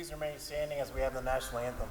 please remain standing as we have the national anthem.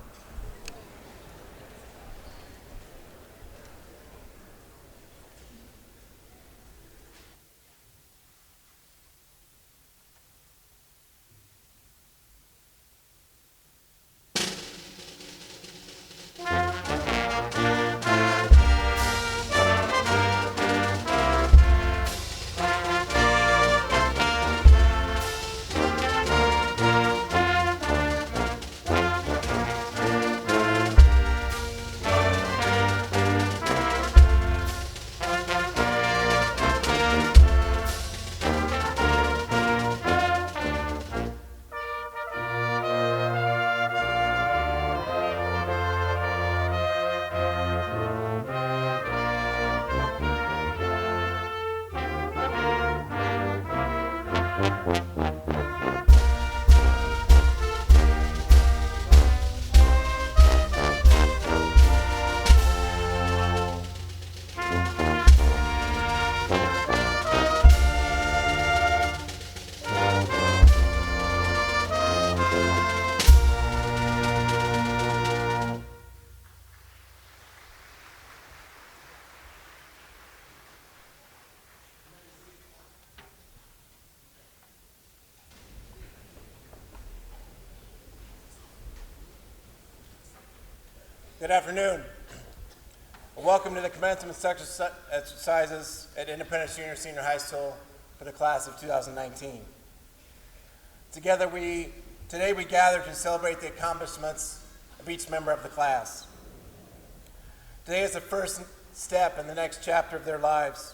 Good afternoon. Welcome to the commencement exercises at Independence Junior Senior High School for the class of 2019. Today we gather to celebrate the accomplishments of each member of the class. Today is the first step in the next chapter of their lives.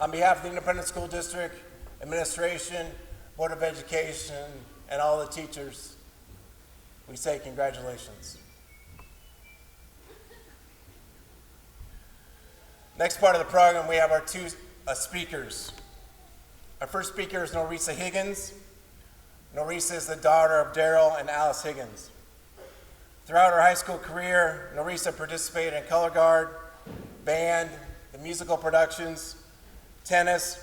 On behalf of the Independence School District, administration, Board of Education, and all the teachers, we say congratulations. Next part of the program, we have our two speakers. Our first speaker is Norisa Higgins. Norisa is the daughter of Daryl and Alice Higgins. Throughout her high school career, Norisa participated in color guard, band, the musical productions, tennis,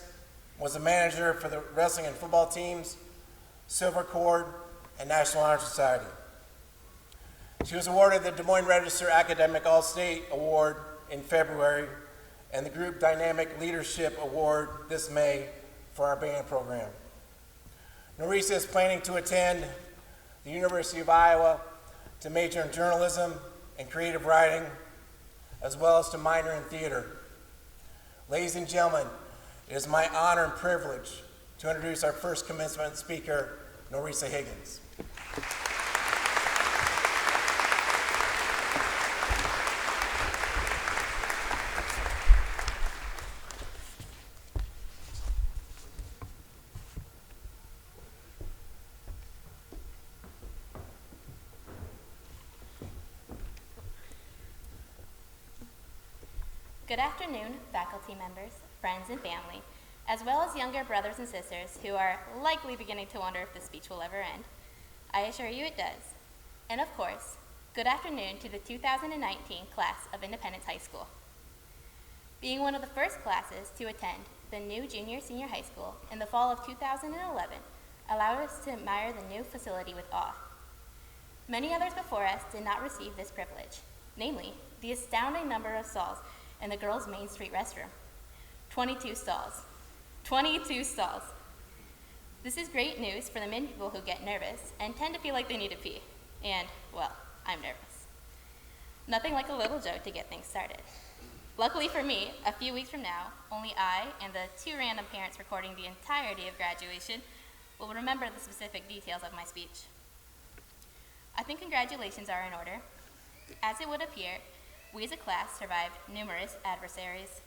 was a manager for the wrestling and football teams, Silver Cord, and National Honor Society. She was awarded the Des Moines Register Academic All-State Award in February and the Group Dynamic Leadership Award this May for our band program. Norisa is planning to attend the University of Iowa to major in journalism and creative writing, as well as to minor in theater. Ladies and gentlemen, it is my honor and privilege to introduce our first commencement speaker, Norisa Higgins. Good afternoon, faculty members, friends, and family, as well as younger brothers and sisters who are likely beginning to wonder if this speech will ever end. I assure you it does. And of course, good afternoon to the 2019 class of Independence High School. Being one of the first classes to attend the new junior-senior high school in the fall of 2011 allowed us to admire the new facility with awe. Many others before us did not receive this privilege, namely the astounding number of stalls in the girls' Main Street restroom. 22 stalls. 22 stalls. This is great news for the many people who get nervous and tend to feel like they need to pee. And, well, I'm nervous. Nothing like a little joke to get things started. Luckily for me, a few weeks from now, only I and the two random parents recording the entirety of graduation will remember the specific details of my speech. I think congratulations are in order. As it would appear, we as a class survived numerous adversaries.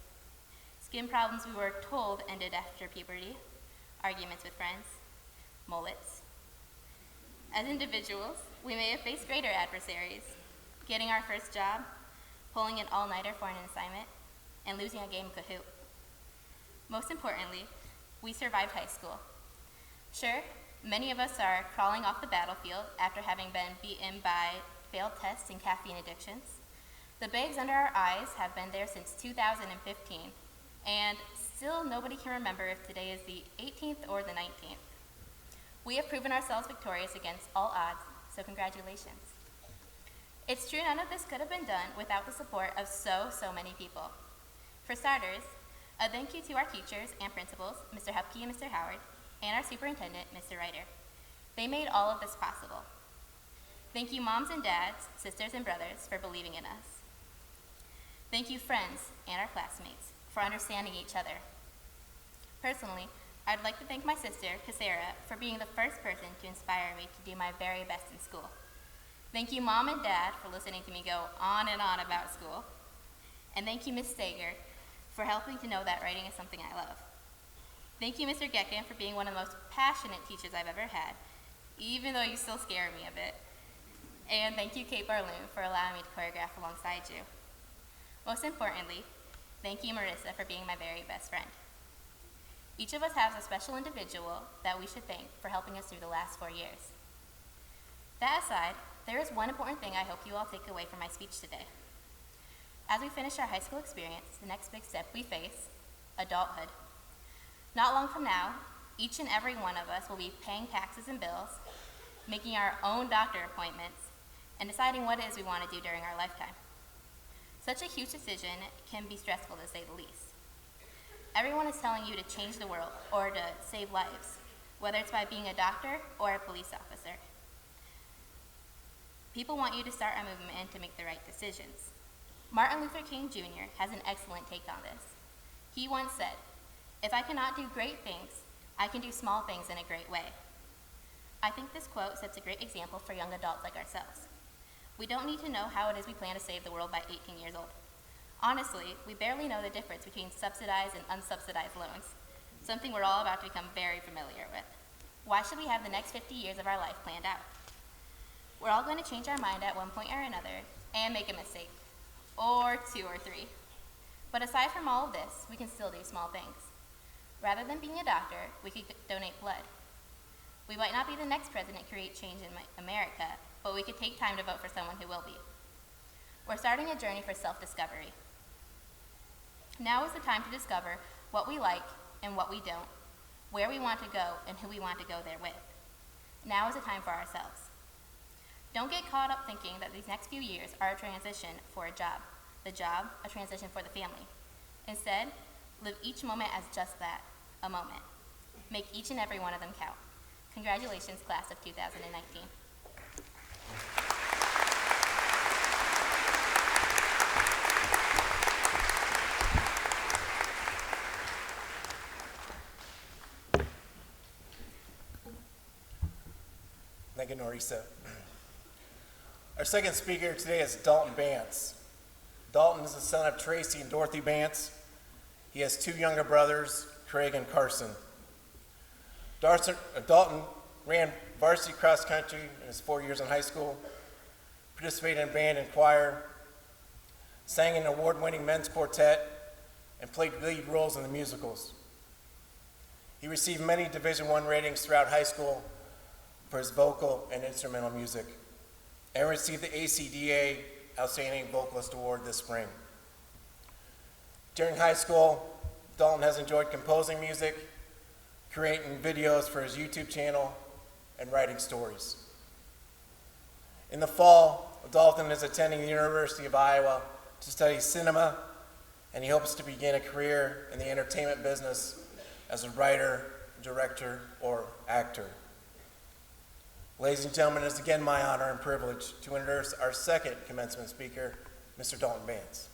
Skin problems we were told ended after puberty, arguments with friends, mullets. As individuals, we may have faced greater adversaries, getting our first job, pulling an all-nighter for an assignment, and losing a game of Kahoot. Most importantly, we survived high school. Sure, many of us are crawling off the battlefield after having been beaten by failed tests and caffeine addictions. The bags under our eyes have been there since 2015, and still nobody can remember if today is the 18th or the 19th. We have proven ourselves victorious against all odds, so congratulations. It's true none of this could have been done without the support of so many people. For starters, a thank you to our teachers and principals, Mr. Hupke and Mr. Howard, and our superintendent, Mr. Ryder. They made all of this possible. Thank you moms and dads, sisters and brothers for believing in us. Thank you friends and our classmates for understanding each other. Personally, I'd like to thank my sister, Cassara, for being the first person to inspire me to do my very best in school. Thank you Mom and Dad for listening to me go on and on about school. And thank you Ms. Stager for helping to know that writing is something I love. Thank you Mr. Gecken for being one of the most passionate teachers I've ever had, even though you still scare me a bit. And thank you Kate Barloon for allowing me to choreograph alongside you. Most importantly, thank you Marissa for being my very best friend. Each of us has a special individual that we should thank for helping us through the last 4 years. That aside, there is one important thing I hope you all take away from my speech today. As we finish our high school experience, the next big step we face, adulthood. Not long from now, each and every one of us will be paying taxes and bills, making our own doctor appointments, and deciding what it is we want to do during our lifetime. Such a huge decision can be stressful to say the least. Everyone is telling you to change the world or to save lives, whether it's by being a doctor or a police officer. People want you to start a movement and to make the right decisions. Martin Luther King Jr. has an excellent take on this. He once said, "If I cannot do great things, I can do small things in a great way." I think this quote sets a great example for young adults like ourselves. We don't need to know how it is we plan to save the world by 18 years old. Honestly, we barely know the difference between subsidized and unsubsidized loans, something we're all about to become very familiar with. Why should we have the next 50 years of our life planned out? We're all going to change our mind at one point or another and make a mistake, or 2 or 3. But aside from all of this, we can still do small things. Rather than being a doctor, we could donate blood. We might not be the next president to create change in America, but we could take time to vote for someone who will be. We're starting a journey for self-discovery. Now is the time to discover what we like and what we don't, where we want to go and who we want to go there with. Now is the time for ourselves. Don't get caught up thinking that these next few years are a transition for a job, the job, a transition for the family. Instead, live each moment as just that, a moment. Make each and every one of them count. Congratulations, class of 2019. Thank you, Norisa. Our second speaker today is Dalton Bance. Dalton is the son of Tracy and Dorothy Bance. He has 2 younger brothers, Craig and Carson. Dalton ran varsity cross country in his 4 years in high school, participated in band and choir, sang in an award-winning men's quartet, and played lead roles in the musicals. He received many Division I ratings throughout high school for his vocal and instrumental music, and received the ACDA Outstanding Vocalist Award this spring. During high school, Dalton has enjoyed composing music, creating videos for his YouTube channel, and writing stories. In the fall, Dalton is attending the University of Iowa to study cinema, and he hopes to begin a career in the entertainment business as a writer, director, or actor. Ladies and gentlemen, it is again my honor and privilege to introduce our second commencement speaker, Mr. Dalton Bance.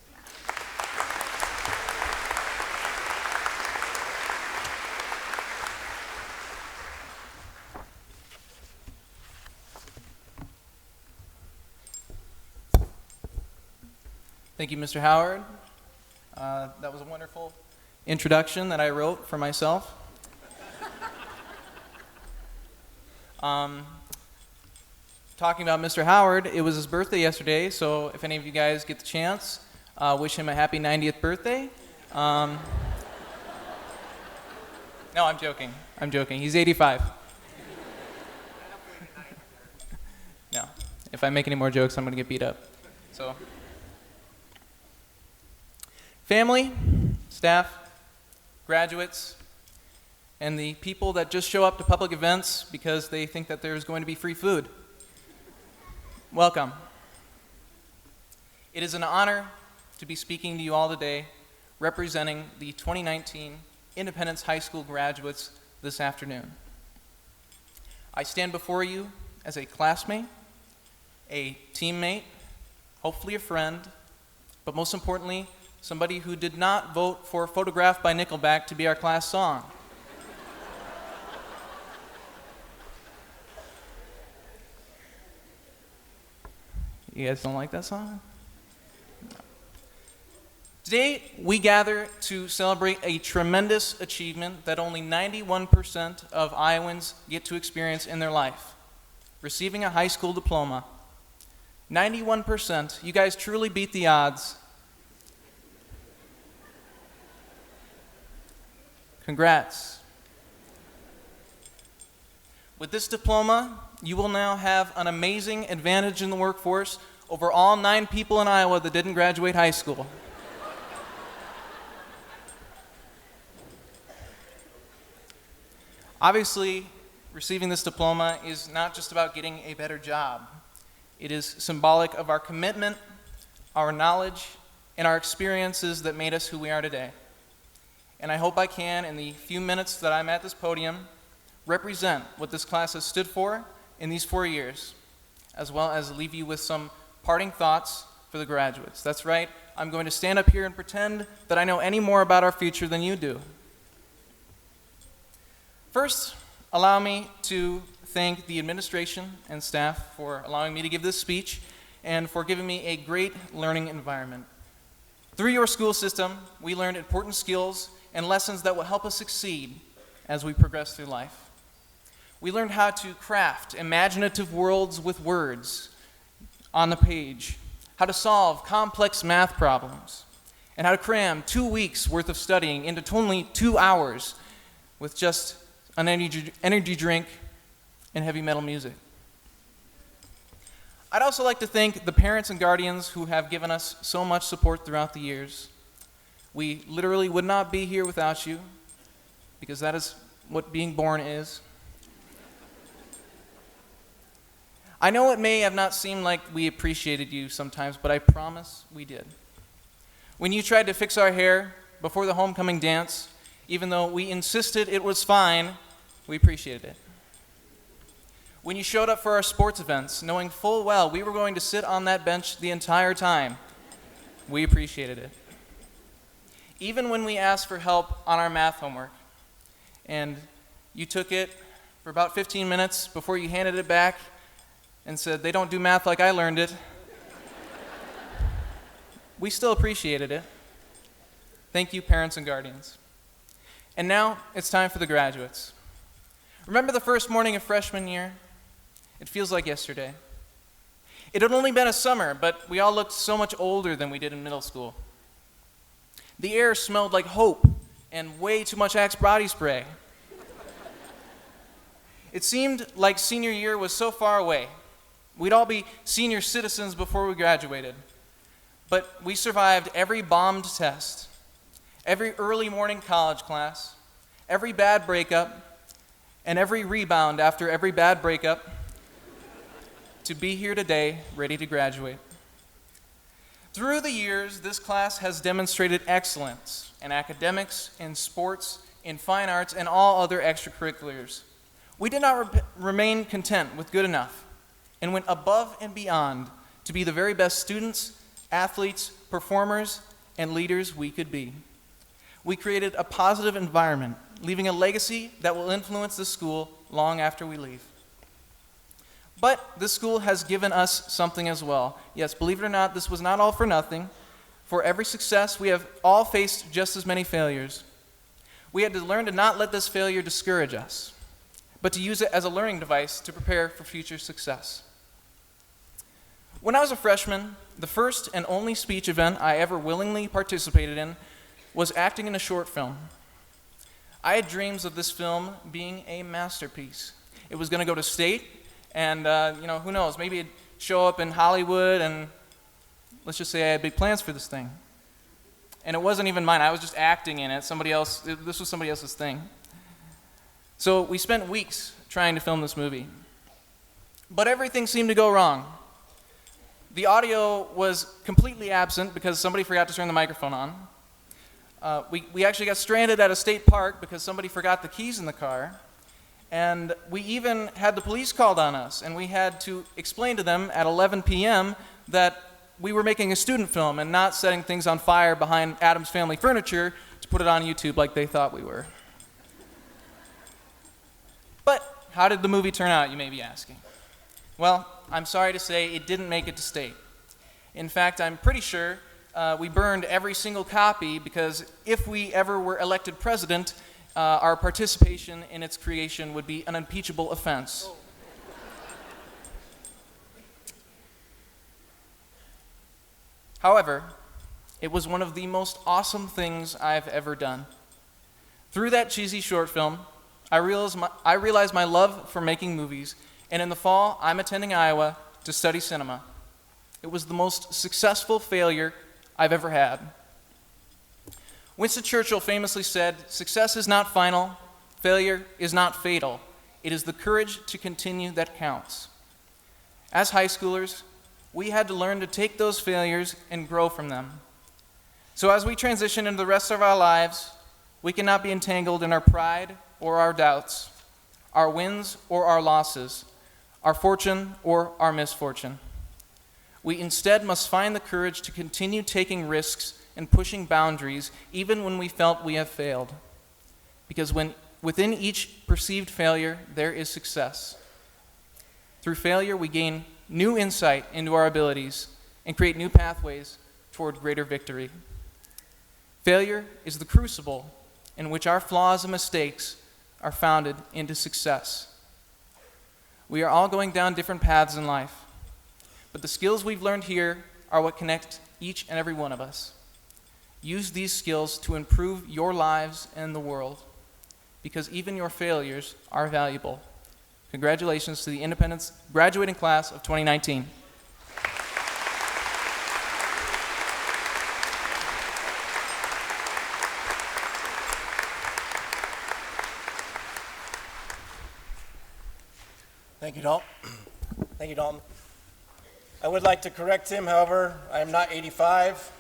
Thank you, Mr. Howard. That was a wonderful introduction that I wrote for myself. Talking about Mr. Howard, it was his birthday yesterday, so if any of you guys get the chance, wish him a happy 90th birthday. No, I'm joking. I'm joking. He's 85. No, if I make any more jokes, I'm going to get beat up. So, family, staff, graduates, and the people that just show up to public events because they think that there's going to be free food. Welcome. It is an honor to be speaking to you all today, representing the 2019 Independence High School graduates this afternoon. I stand before you as a classmate, a teammate, hopefully a friend, but most importantly, somebody who did not vote for Photographed by Nickelback to be our class song. You guys don't like that song? Today, we gather to celebrate a tremendous achievement that only 91% of Iowans get to experience in their life, receiving a high school diploma. 91%. You guys truly beat the odds. Congrats. With this diploma, you will now have an amazing advantage in the workforce over all 9 people in Iowa that didn't graduate high school. Obviously, receiving this diploma is not just about getting a better job. It is symbolic of our commitment, our knowledge, and our experiences that made us who we are today. And I hope I can, in the few minutes that I'm at this podium, represent what this class has stood for in these 4 years, as well as leave you with some parting thoughts for the graduates. That's right, I'm going to stand up here and pretend that I know any more about our future than you do. First, allow me to thank the administration and staff for allowing me to give this speech and for giving me a great learning environment. Through your school system, we learned important skills and lessons that will help us succeed as we progress through life. We learned how to craft imaginative worlds with words on the page, how to solve complex math problems, and how to cram 2 weeks worth of studying into only 2 hours with just an energy drink and heavy metal music. I'd also like to thank the parents and guardians who have given us so much support throughout the years. We literally would not be here without you, because that is what being born is. I know it may have not seemed like we appreciated you sometimes, but I promise we did. When you tried to fix our hair before the homecoming dance, even though we insisted it was fine, we appreciated it. When you showed up for our sports events, knowing full well we were going to sit on that bench the entire time, we appreciated it. Even when we asked for help on our math homework, and you took it for about 15 minutes before you handed it back and said, "They don't do math like I learned it," we still appreciated it. Thank you, parents and guardians. And now it's time for the graduates. Remember the first morning of freshman year? It feels like yesterday. It had only been a summer, but we all looked so much older than we did in middle school. The air smelled like hope and way too much Axe body spray. It seemed like senior year was so far away. We'd all be senior citizens before we graduated. But we survived every bombed test, every early morning college class, every bad breakup, and every rebound after every bad breakup to be here today, ready to graduate. Through the years, this class has demonstrated excellence in academics, in sports, in fine arts, and all other extracurriculars. We did not remain content with good enough and went above and beyond to be the very best students, athletes, performers, and leaders we could be. We created a positive environment, leaving a legacy that will influence the school long after we leave. But this school has given us something as well. Yes, believe it or not, this was not all for nothing. For every success, we have all faced just as many failures. We had to learn to not let this failure discourage us, but to use it as a learning device to prepare for future success. When I was a freshman, the first and only speech event I ever willingly participated in was acting in a short film. I had dreams of this film being a masterpiece. It was going to go to state, and who knows, maybe it'd show up in Hollywood, and let's just say I had big plans for this thing. And it wasn't even mine. I was just acting in it. This was somebody else's thing. So we spent weeks trying to film this movie. But everything seemed to go wrong. The audio was completely absent because somebody forgot to turn the microphone on. We actually got stranded at a state park because somebody forgot the keys in the car. And we even had the police called on us, and we had to explain to them at 11 p.m. that we were making a student film and not setting things on fire behind Adam's Family Furniture to put it on YouTube like they thought we were. But how did the movie turn out, you may be asking? Well, I'm sorry to say it didn't make it to state. In fact, I'm pretty sure we burned every single copy because if we ever were elected president, our participation in its creation would be an impeachable offense. However, it was one of the most awesome things I've ever done. Through that cheesy short film, I realized my love for making movies, and in the fall, I'm attending Iowa to study cinema. It was the most successful failure I've ever had. Winston Churchill famously said, "Success is not final, failure is not fatal. It is the courage to continue that counts." As high schoolers, we had to learn to take those failures and grow from them. So as we transition into the rest of our lives, we cannot be entangled in our pride or our doubts, our wins or our losses, our fortune or our misfortune. We instead must find the courage to continue taking risks and pushing boundaries even when we felt we have failed. Because within each perceived failure, there is success. Through failure, we gain new insight into our abilities and create new pathways toward greater victory. Failure is the crucible in which our flaws and mistakes are founded into success. We are all going down different paths in life, but the skills we've learned here are what connect each and every one of us. Use these skills to improve your lives and the world, because even your failures are valuable. Congratulations to the Independence graduating class of 2019. Thank you, Dalton. Thank you, Dalton. I would like to correct him, however, I am not 85.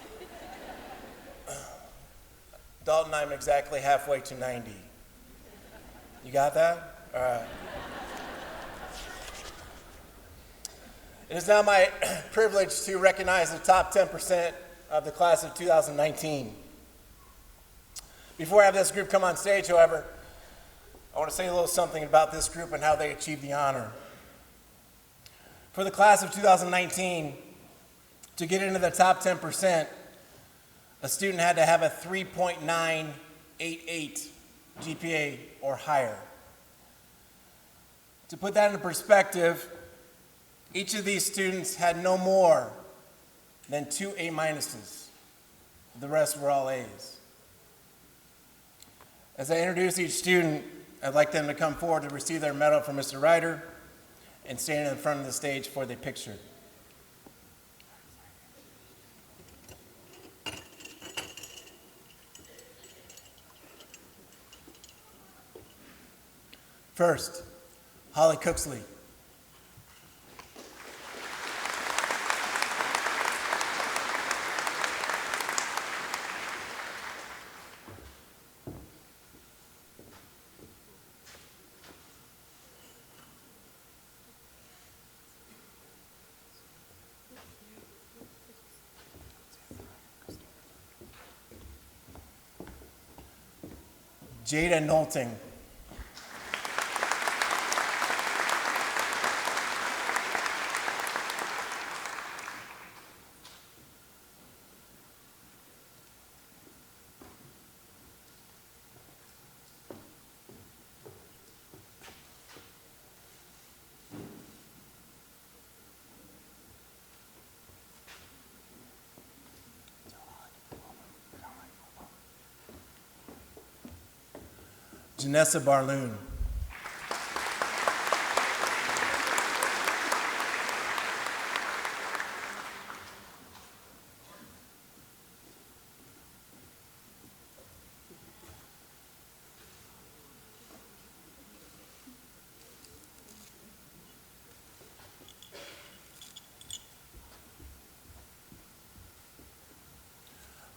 Dalton, I'm exactly halfway to 90. You got that? All right. It is now my privilege to recognize the top 10% of the class of 2019. Before I have this group come on stage, however, I want to say a little something about this group and how they achieved the honor. For the class of 2019, to get into the top 10%, a student had to have a 3.988 GPA or higher. To put that into perspective, each of these students had no more than 2 A minuses. The rest were all A's. As I introduce each student, I'd like them to come forward to receive their medal from Mr. Ryder and stand in front of the stage for the picture. First, Holly Cooksley. Jada Knowlting. Janessa Barloon.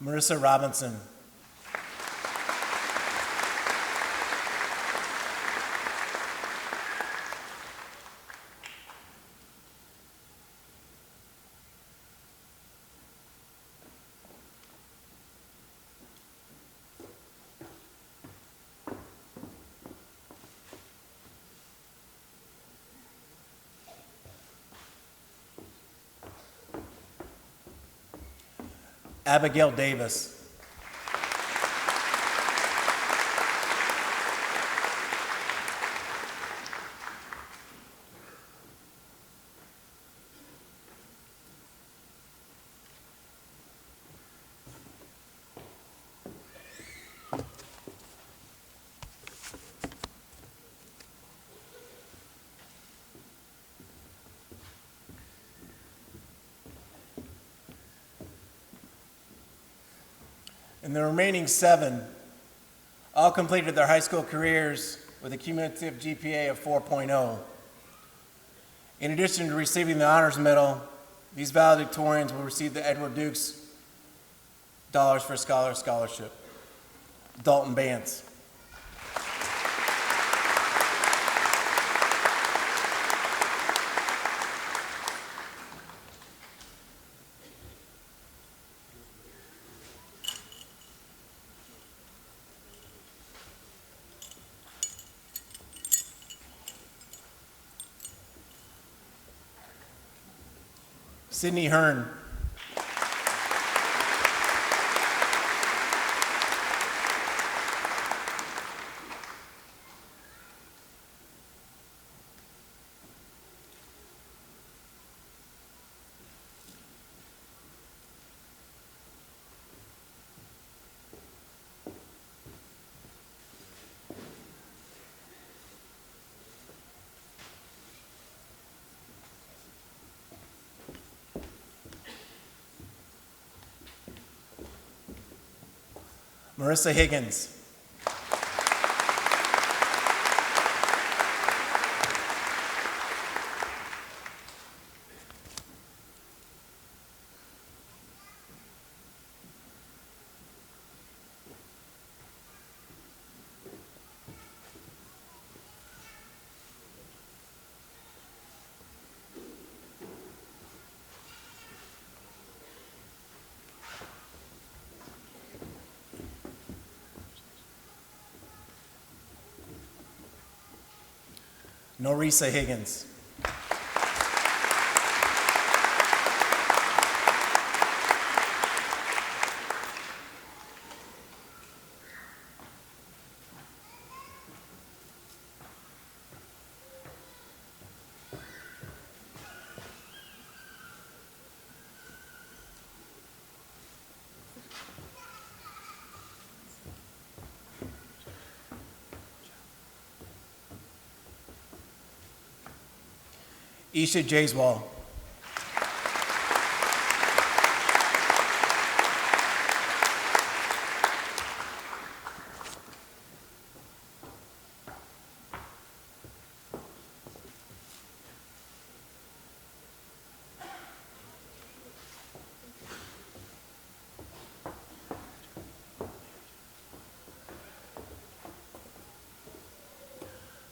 Marissa Robinson. Abigail Davis. And the remaining 7 all completed their high school careers with a cumulative GPA of 4.0. In addition to receiving the honors medal, these valedictorians will receive the Edward Dukes Dollars for Scholar Scholarship. Dalton Bance. Sydney Hearn. Marissa Higgins. Norisa Higgins. Isha Jaiswal.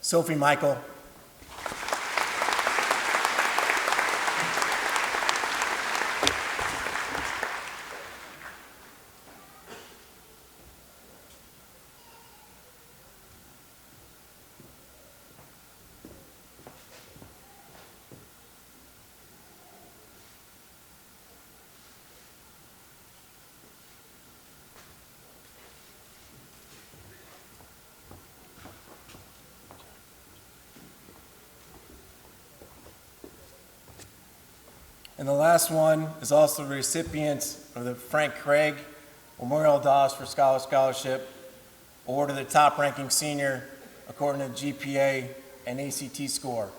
Sophie Michael. And the last one is also the recipient of the Frank Craig Memorial Dollars for Scholar Scholarship, awarded to the top-ranking senior according to GPA and ACT score,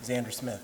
Xander Smith.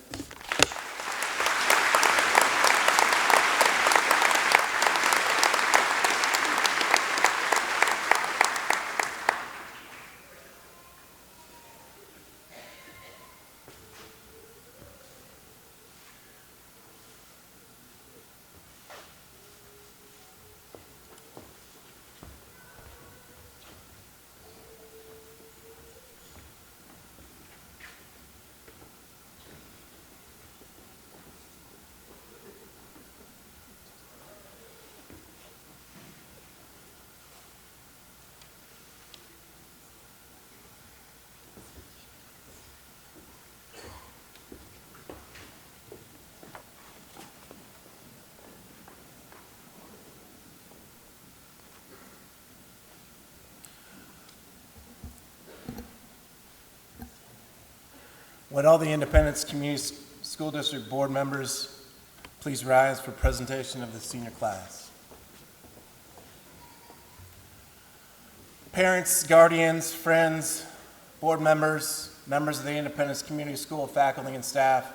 Would all the Independence Community School District board members please rise for presentation of the senior class. Parents, guardians, friends, board members, members of the Independence Community School faculty and staff,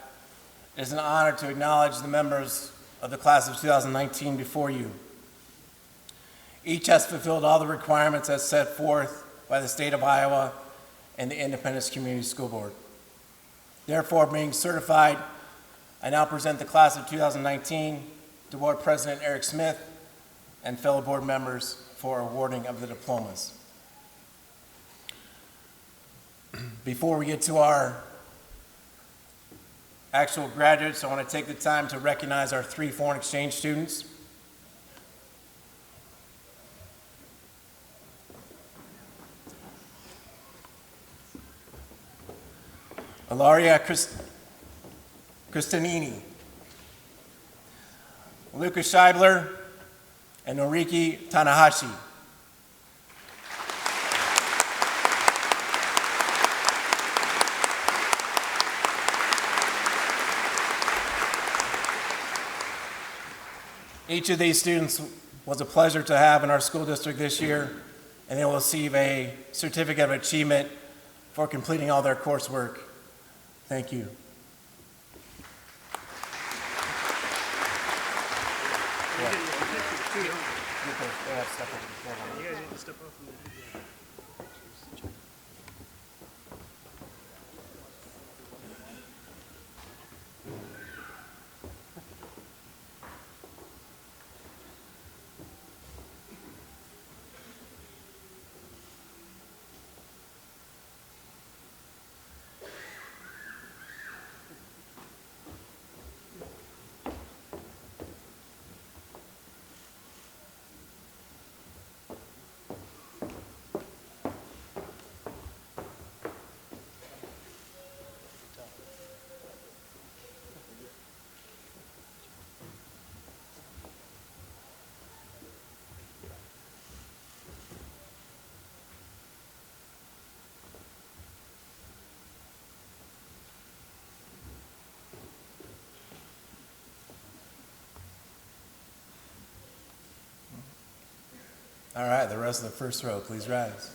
it is an honor to acknowledge the members of the class of 2019 before you. Each has fulfilled all the requirements as set forth by the state of Iowa and the Independence Community School Board. Therefore, being certified, I now present the class of 2019 to Board President Eric Smith and fellow board members for awarding of the diplomas. Before we get to our actual graduates, I want to take the time to recognize our 3 foreign exchange students. Ilaria Cristanini, Luca Scheibler, and Noriki Tanahashi. Each of these students was a pleasure to have in our school district this year, and they will receive a certificate of achievement for completing all their coursework. Thank you. All right, the rest of the first row, please rise.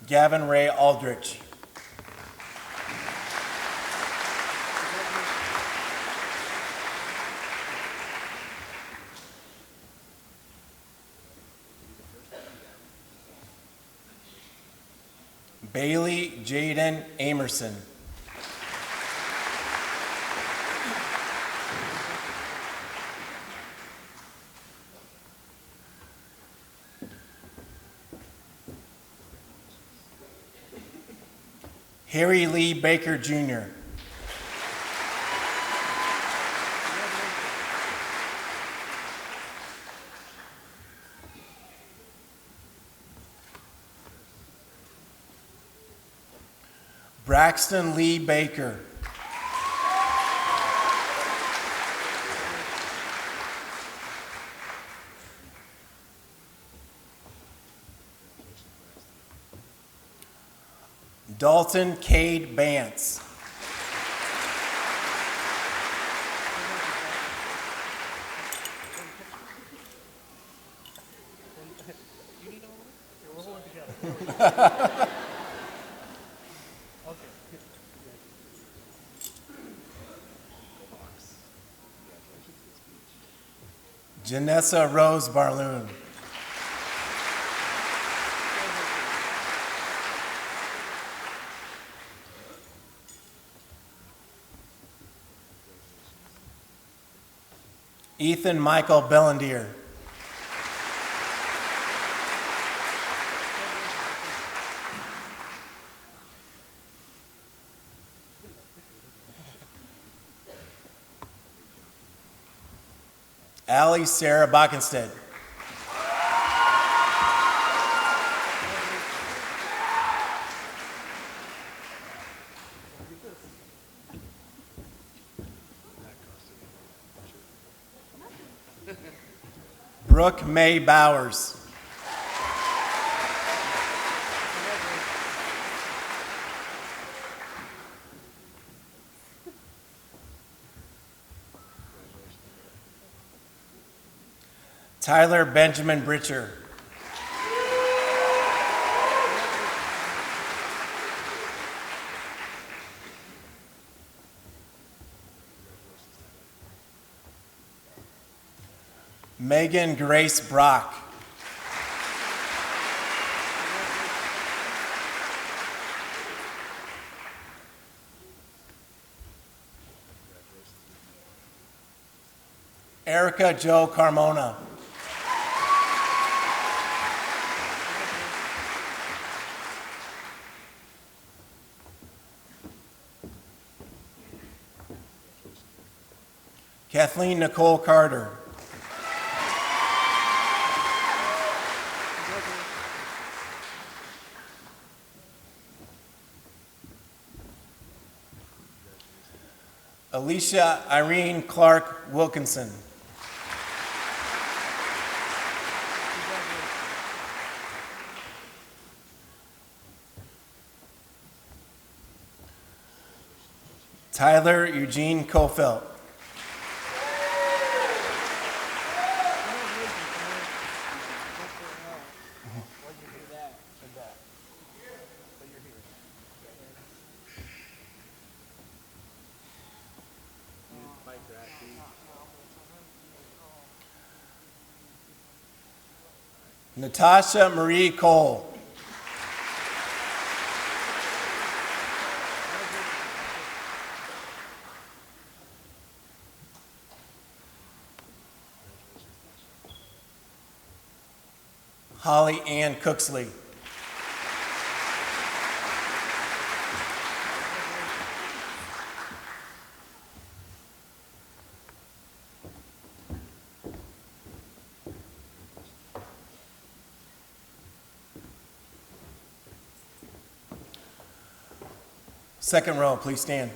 Gavin Ray Aldrich. Bailey Jaden Amerson. Harry Lee Baker Jr. Braxton Lee Baker. Dalton Cade Bance. Janessa Rose Barloon. Ethan Michael Bellandier. Allie Sarah Bockenstead. Brooke May Bowers. Tyler Benjamin Britcher. Megan Grace Brock. Erica Jo Carmona. Kathleen Nicole Carter. Alicia Irene Clark Wilkinson. Tyler Eugene Kofelt. Natasha Marie Cole. Holly Ann Cooksley. Second row, please stand.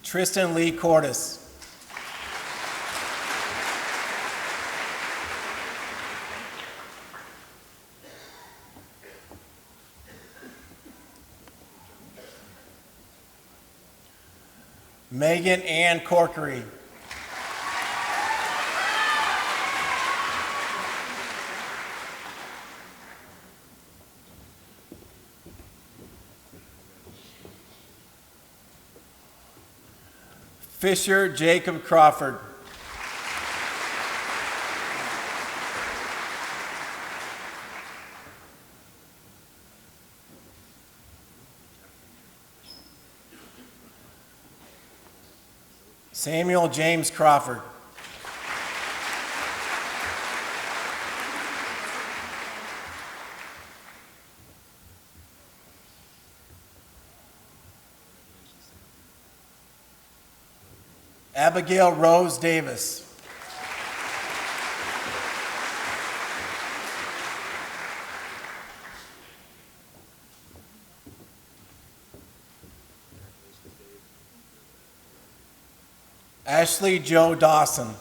Tristan Lee Cordes. Megan Ann Corkery. Fisher Jacob Crawford. Samuel James Crawford. Abigail Rose Davis. Ashley Jo Dawson.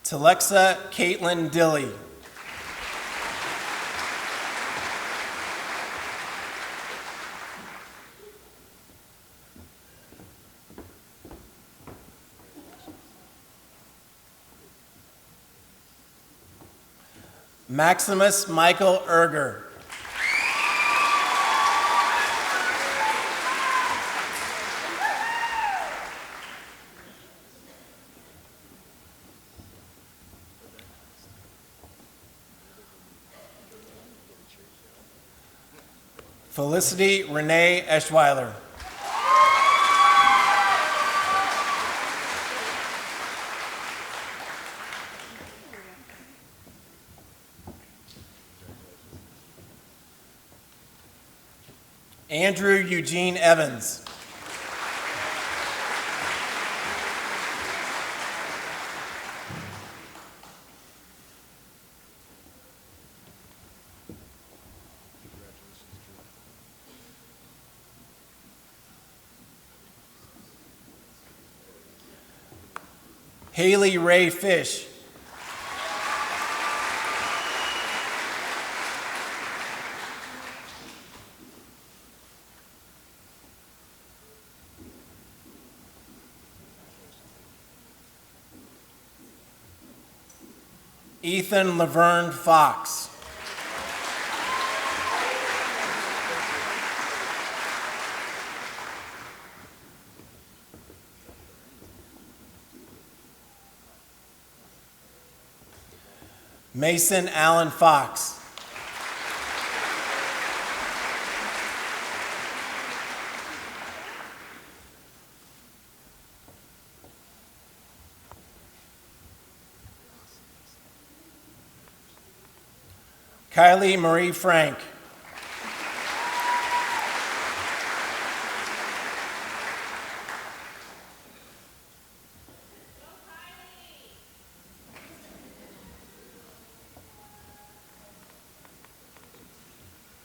Telexa Caitlin Dilly. Maximus Michael Erger. Felicity Renee Eschweiler. Andrew Eugene Evans. Haley Ray Fish. Ethan Laverne Fox. Mason Allen Fox. Kylie Marie Frank.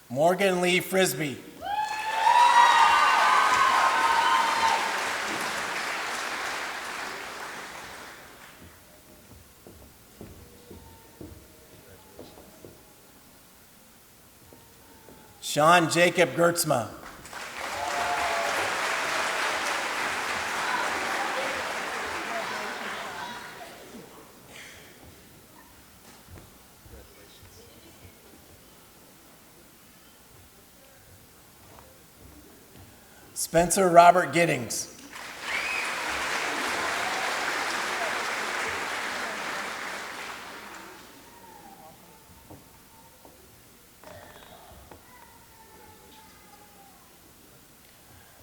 Morgan Lee Frisbee. Sean Jacob Gertzma. Spencer Robert Giddings.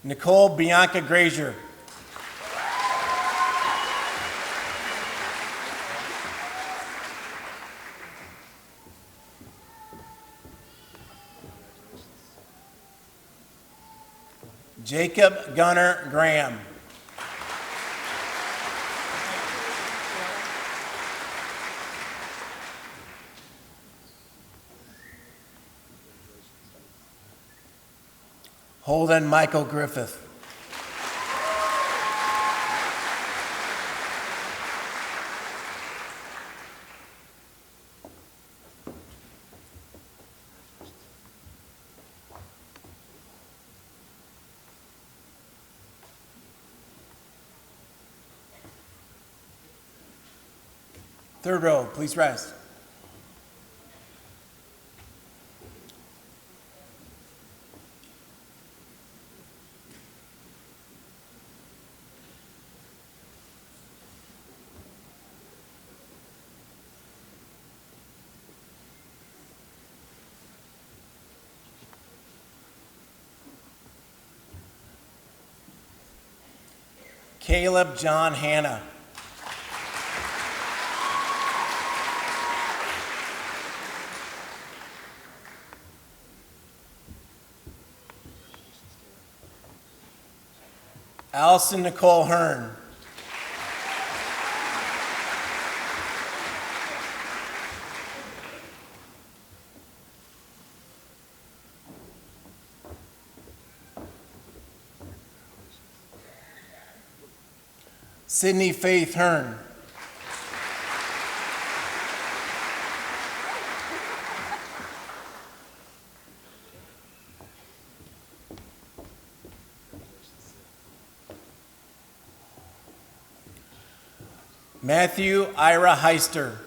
Nicole Bianca Grazier. Jacob Gunnar Graham. Holden Michael Griffith. Third row, please rise. Caleb John Hanna. Allison Nicole Hearn. Sydney Faith Hearn. Matthew Ira Heister.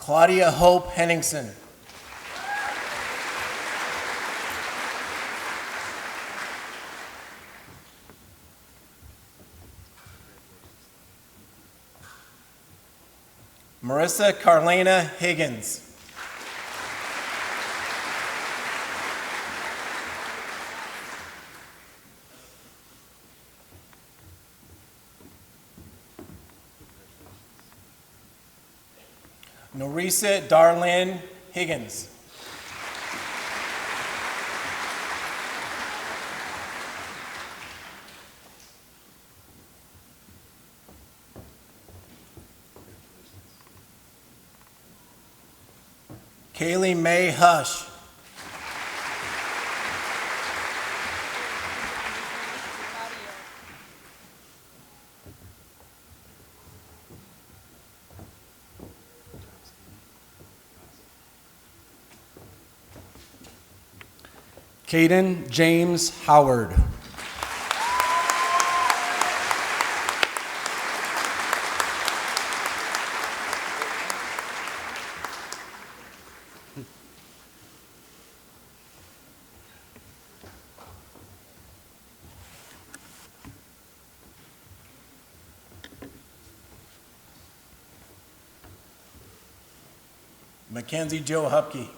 Claudia Hope Henningsen. Marissa Carlena Higgins. Norisa Darlene Higgins. Kaylee Mae Hush. Caden James Howard. Mackenzie Joe Hupke.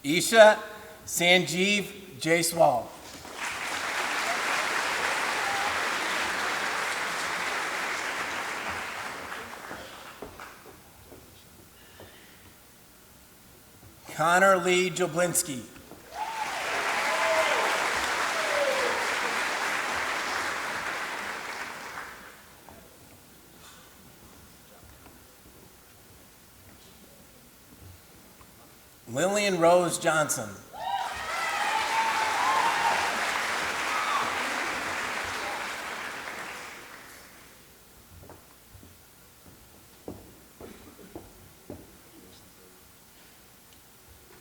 Isha Sanjeev Jaiswal. Connor Lee Joblinski. Lillian Rose Johnson.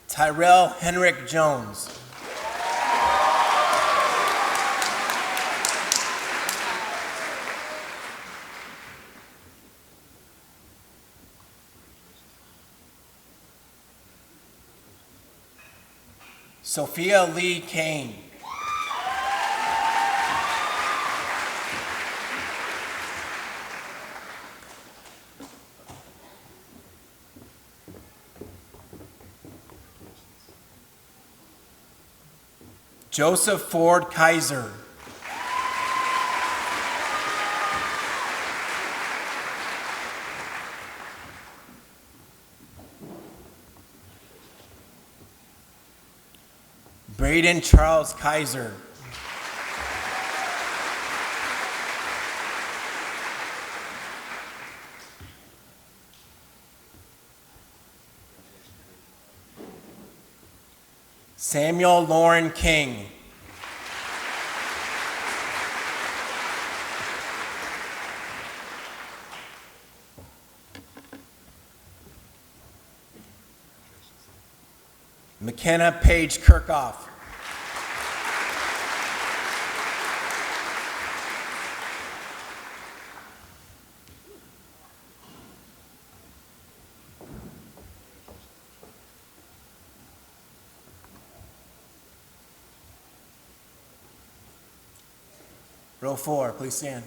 Tyrell Henrik Jones. Sophia Lee Kane. Joseph Ford Kaiser. Braden Charles Kaiser. Samuel Lauren King. McKenna Page Kirkhoff. Row 4, please stand.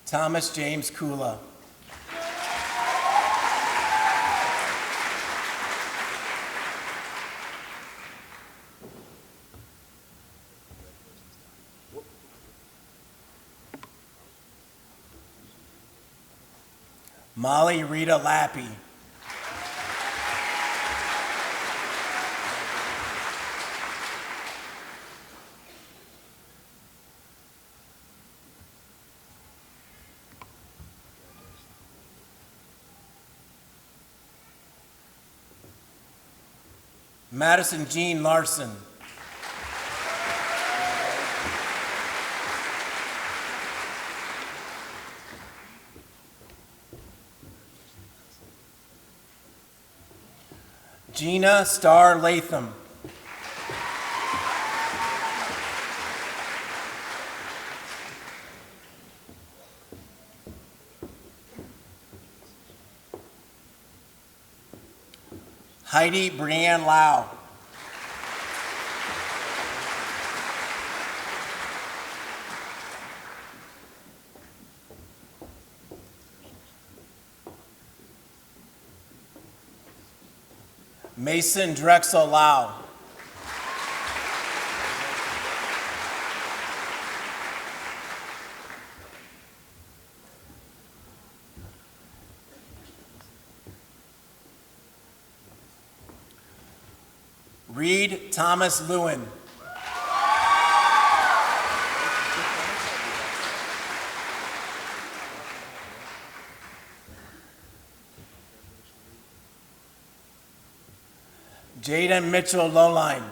Thomas James Kula. Molly Rita Lappy. Madison Jean Larson. Gina Starr Latham. Heidi Brianne Lau. Mason Drexel Lau. Reed Thomas Lewin. Jaden Mitchell Lowline.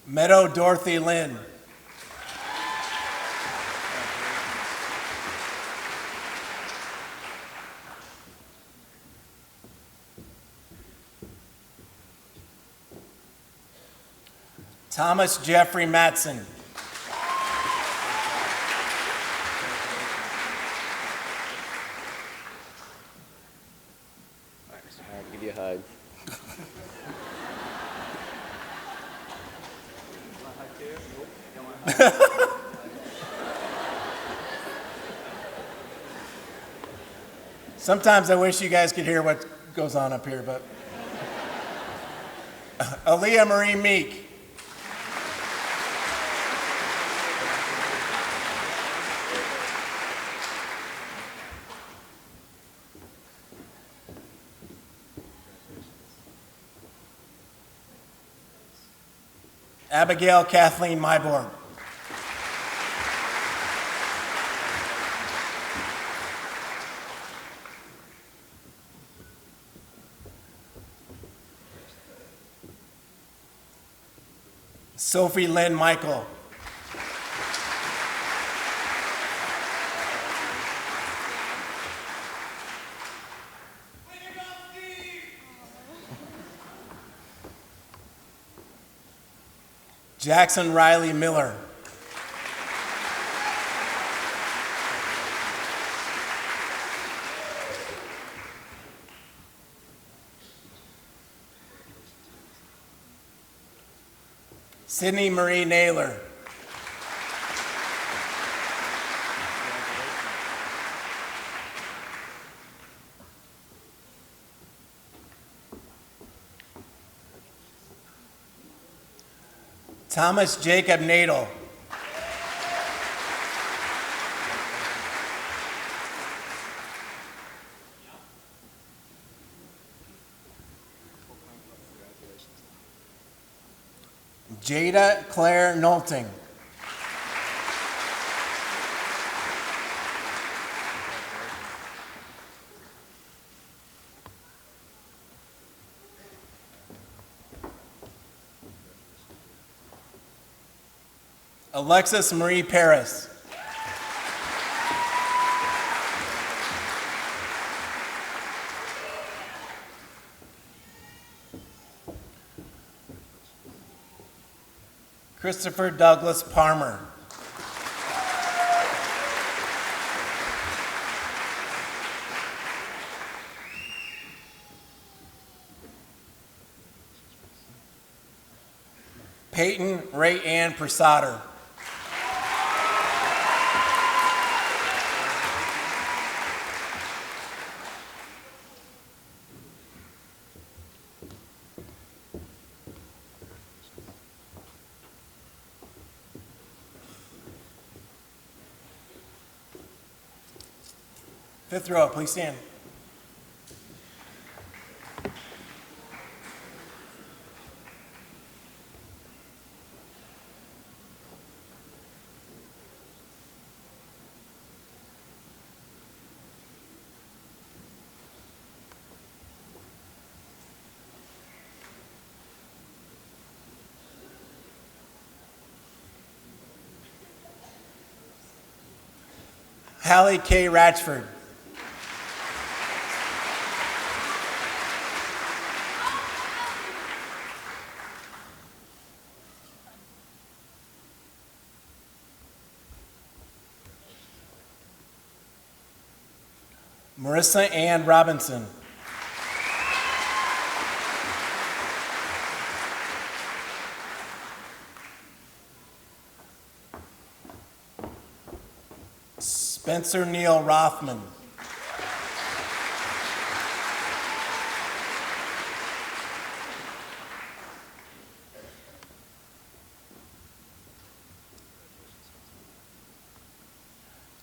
Meadow Dorothy Lynn. Thomas Jeffrey Matson. I'll give you a hug. Sometimes I wish you guys could hear what goes on up here, but. Aaliyah Marie Meek. Abigail Kathleen Myborg. Sophie Lynn Michael. Jackson Riley Miller. Sydney Marie Naylor. Thomas Jacob Nadel. Jada Claire Nolting. Alexis Marie Paris. Christopher Douglas Palmer. Peyton Ray Ann Prasader. Fifth row, please stand. Hallie K. Ratchford. Marissa Ann Robinson. Spencer Neil Rothman.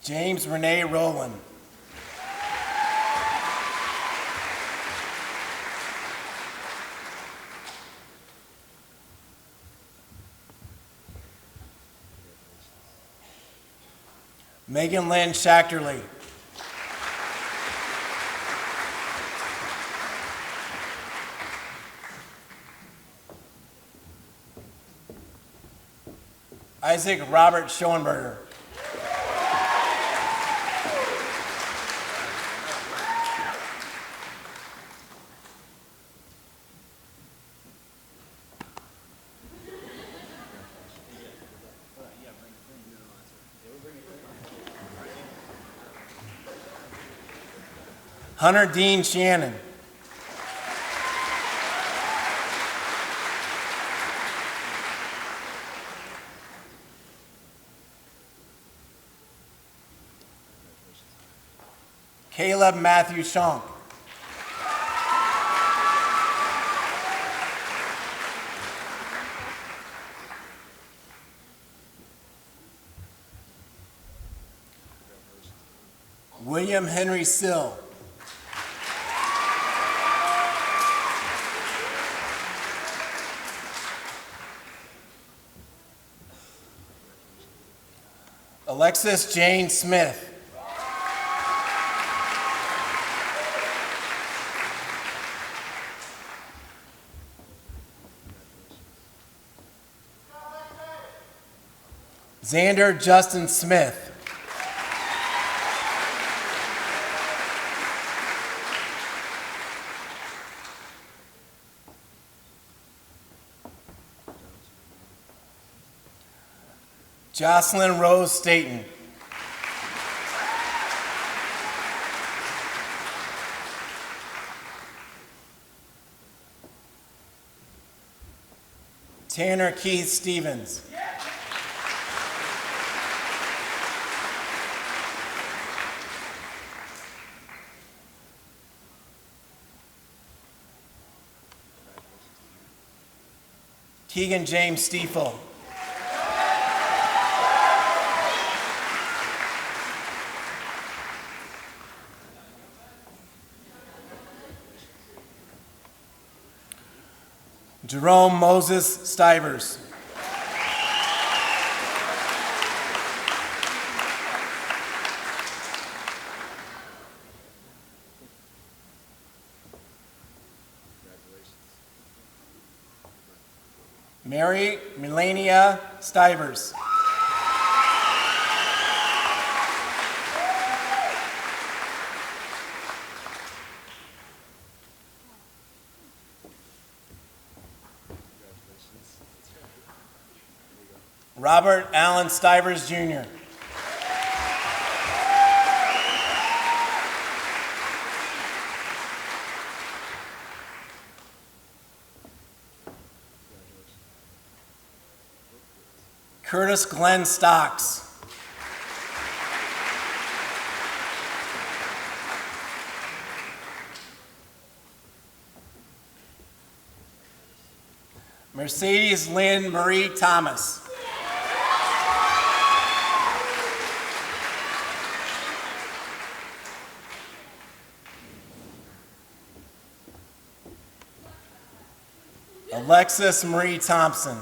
James Renee Rowland. Megan Lynn Schachterly. Isaac Robert Schoenberger. Hunter Dean Shannon. Caleb Matthew Shonk. William Henry Sill. Alexis Jane Smith. Xander Justin Smith. Jocelyn Rose Staten. Tanner Keith Stevens. Keegan James Stiefel. Jerome Moses Stivers. Mary Melania Stivers. Robert Allen Stivers, Jr. Curtis Glenn Stocks. Mercedes Lynn Marie Thomas. Alexis Marie Thompson.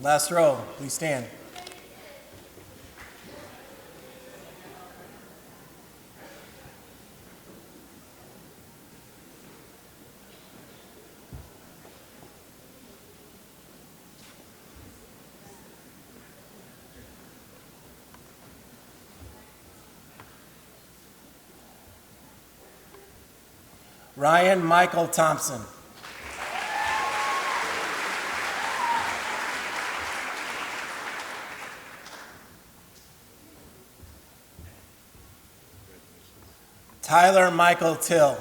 Last row, please stand. Ryan Michael Thompson. Tyler Michael Till.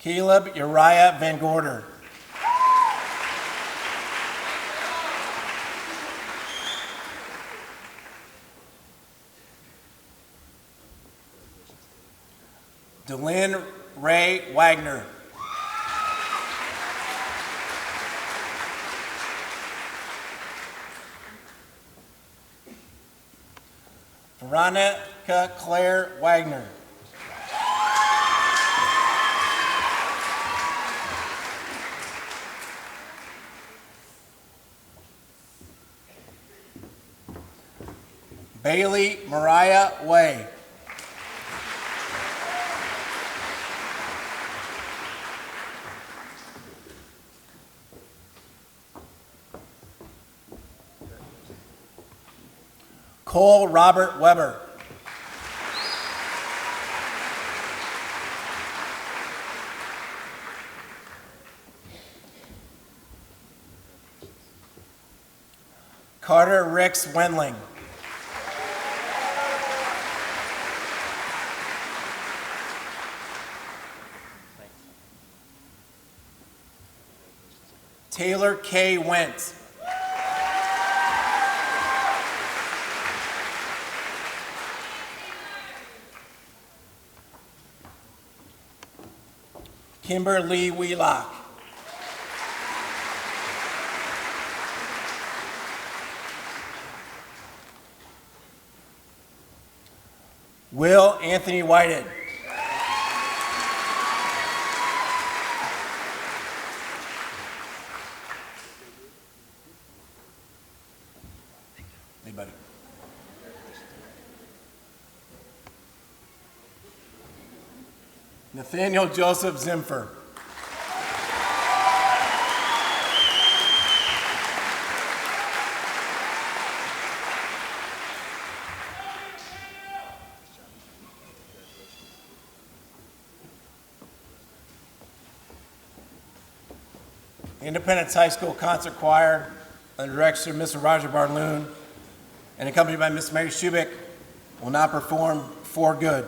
Caleb Uriah Van Gorder. Delynn Ray Wagner. Veronica Claire Wagner. Bailey Mariah Way. Cole Robert Weber. Carter Ricks Wendling. Taylor K. Wentz. Kimberly Wheelock. Will Anthony Whited. Hey, buddy. Nathaniel Joseph Zimfer. Independence High School Concert Choir, under direction of Mr. Roger Barloon, and accompanied by Miss Mary Shubik, will now perform For Good.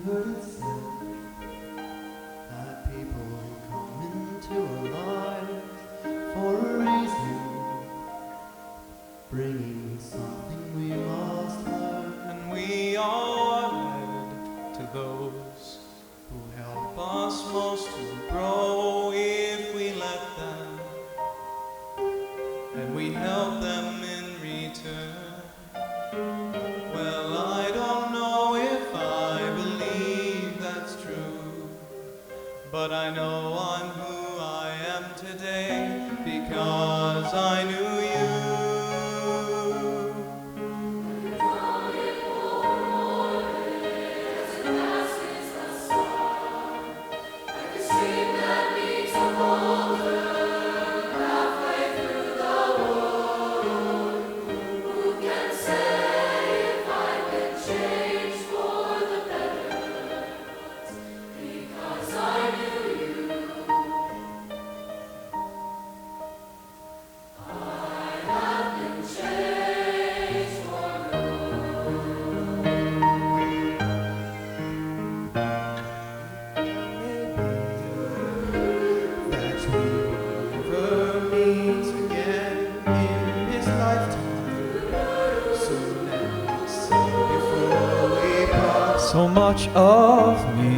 heard it said that people come into our lives for a reason, bringing something we must learn. And we are led to those who help us most to grow if we let them, and we help them in return. Well, I don't know if I believe that's true, but I know I'm who I am today because I knew you. So much of me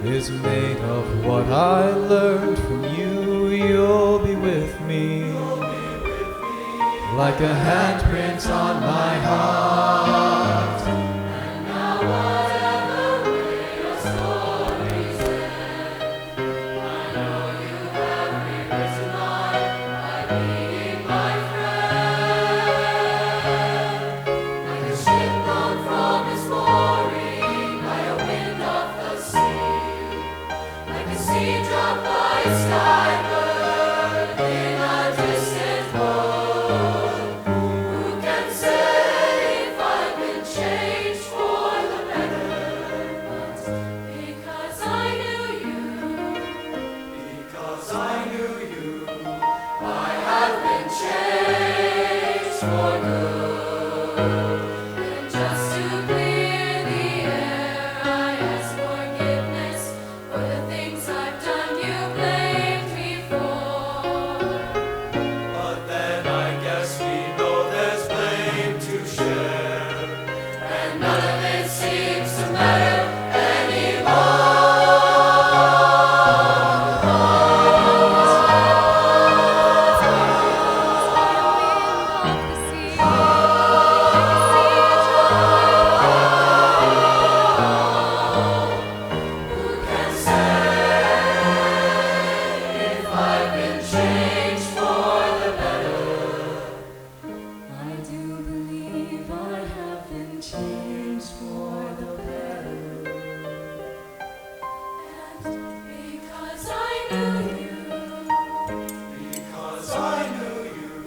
is made of what I learned from you. You'll be with me, like a handprint on my heart. And now whatever way your stories end, I know you have rewritten mine by being my friend. Like a ship blown from its mooring by a wind off the sea, like a sea dropped by a skybird in a distant wood. Who can say if I've been changed for the better? But because I knew you, because I knew you, I have been changed for good. And just to clear the air, I ask forgiveness for the things I've done you blamed me for. But then I guess we know there's blame to share, and none of it seems to matter Who can say if I've been changed for the better? I do believe I have been changed for the better. And because I knew you, because I knew you,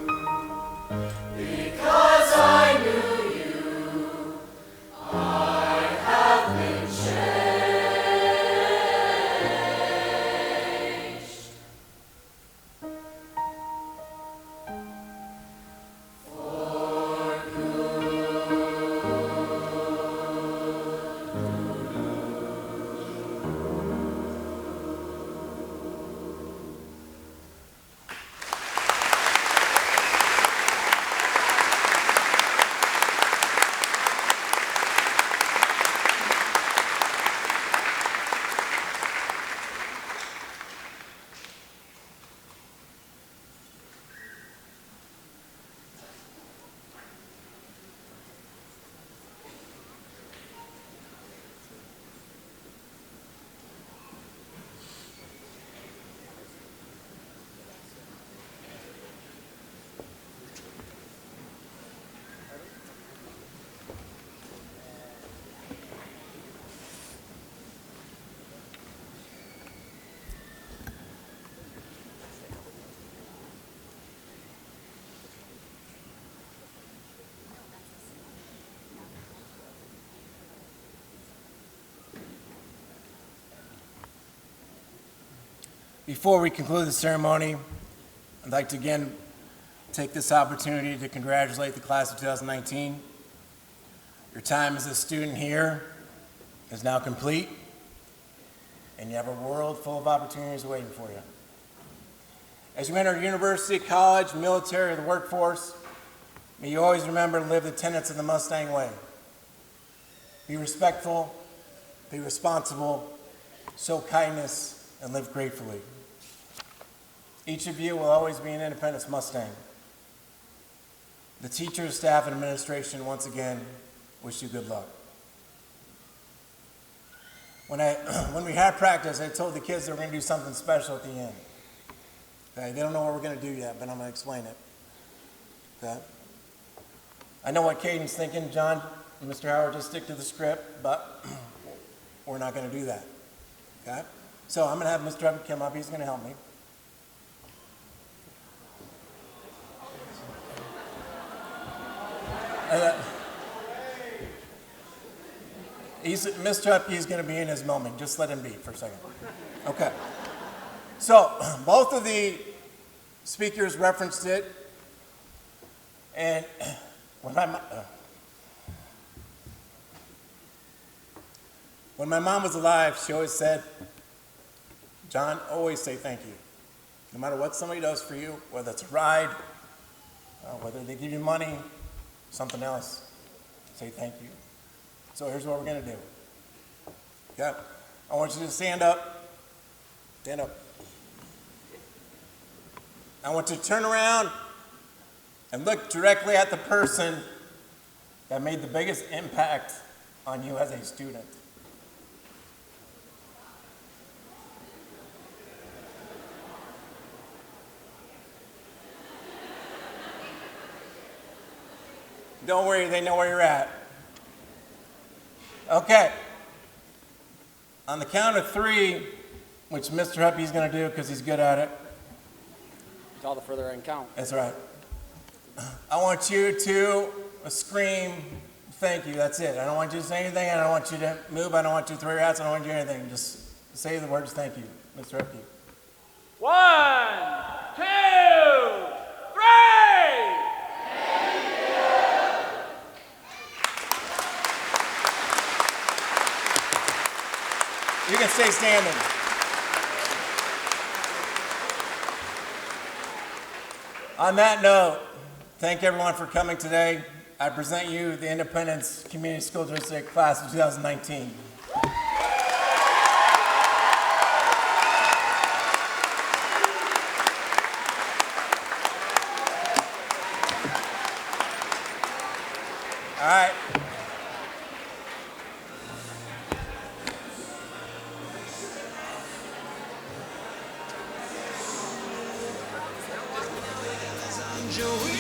because I knew you, I have been changed. Before we conclude the ceremony, I'd like to again take this opportunity to congratulate the class of 2019. Your time as a student here is now complete, and you have a world full of opportunities waiting for you. As you enter university, college, military, or the workforce, may you always remember to live the tenets of the Mustang way. Be respectful, be responsible, show kindness, and live gratefully. Each of you will always be an Independence Mustang. The teachers, staff, and administration once again wish you good luck. When we had practice, I told the kids they were going to do something special at the end. Okay? They don't know what we're going to do yet, but I'm going to explain it. Okay? I know what Caden's thinking. John and Mr. Howard, just stick to the script, but we're not going to do that. Okay? So I'm going to have Mr. Hubbard come up. He's going to help me. Mr. Hupke is going to be in his moment. Just let him be for a second. Okay. So both of the speakers referenced it, and when my mom was alive, she always said, "John, always say thank you. No matter what somebody does for you, whether it's a ride, whether they give you money, something else, say thank you." So here's what we're going to do. Okay? I want you to stand up. Stand up. I want you to turn around and look directly at the person that made the biggest impact on you as a student. Don't worry, they know where you're at. Okay. On the count of 3, which Mr. Huppy is going to do because he's good at it. All the further I can count. That's right. I want you to scream, "Thank you." That's it. I don't want you to say anything. I don't want you to move. I don't want you to throw your hats. I don't want you to do anything. Just say the words, "Thank you," Mr. Huppy. 1, 2, 3! You can stay standing. On that note, thank everyone for coming today. I present you the Independence Community School District Class of 2019. All right. Joey.